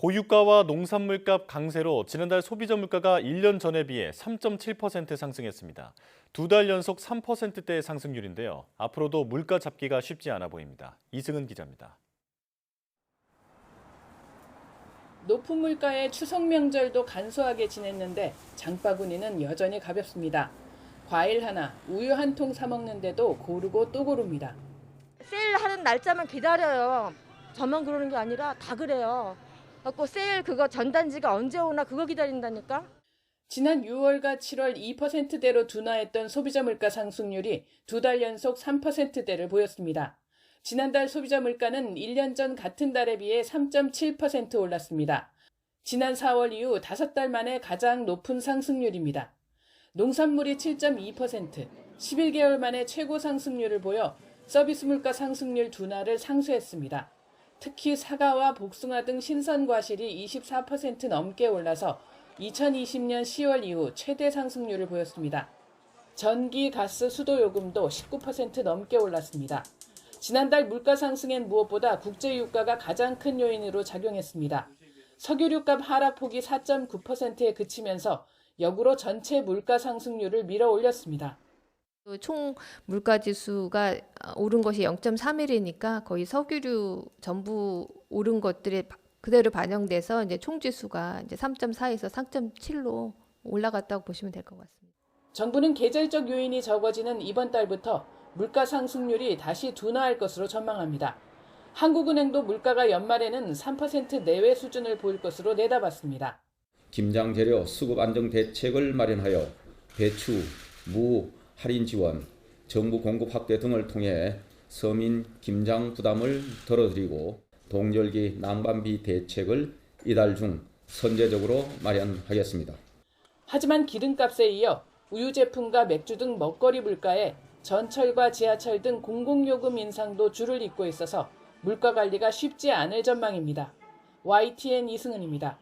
고유가와 농산물값 강세로 지난달 소비자 물가가 1년 전에 비해 3.7% 상승했습니다. 두 달 연속 3%대의 상승률인데요. 앞으로도 물가 잡기가 쉽지 않아 보입니다. 이승은 기자입니다. 높은 물가에 추석 명절도 간소하게 지냈는데 장바구니는 여전히 가볍습니다. 과일 하나, 우유 한 통 사 먹는데도 고르고 또 고릅니다. 세일하는 날짜만 기다려요. 저만 그러는 게 아니라 다 그래요. 갖고 세일 그거 전단지가 언제 오나 그거 기다린다니까. 지난 6월과 7월 2%대로 둔화했던 소비자 물가 상승률이 두 달 연속 3%대를 보였습니다. 지난달 소비자 물가는 1년 전 같은 달에 비해 3.7% 올랐습니다. 지난 4월 이후 5달 만에 가장 높은 상승률입니다. 농산물이 7.2%, 11개월 만에 최고 상승률을 보여 서비스 물가 상승률 둔화를 상쇄했습니다. 특히 사과와 복숭아 등 신선 과실이 24% 넘게 올라서 2020년 10월 이후 최대 상승률을 보였습니다. 전기, 가스, 수도 요금도 19% 넘게 올랐습니다. 지난달 물가 상승엔 무엇보다 국제 유가가 가장 큰 요인으로 작용했습니다. 석유류값 하락폭이 4.9%에 그치면서 역으로 전체 물가 상승률을 밀어 올렸습니다. 총 물가 지수가 오른 것이 0.31이니까 거의 석유류 전부 오른 것들이 그대로 반영돼서 이제 총 지수가 이제 3.4에서 3.7로 올라갔다고 보시면 될 것 같습니다. 정부는 계절적 요인이 적어지는 이번 달부터 물가 상승률이 다시 둔화할 것으로 전망합니다. 한국은행도 물가가 연말에는 3% 내외 수준을 보일 것으로 내다봤습니다. 김장 재료 수급 안정 대책을 마련하여 배추, 무 할인 지원, 정부 공급 확대 등을 통해 서민 김장 부담을 덜어드리고 동절기 난방비 대책을 이달 중 선제적으로 마련하겠습니다. 하지만 기름값에 이어 우유 제품과 맥주 등 먹거리 물가에 전철과 지하철 등 공공요금 인상도 줄을 잇고 있어서 물가 관리가 쉽지 않을 전망입니다. YTN 이승은입니다.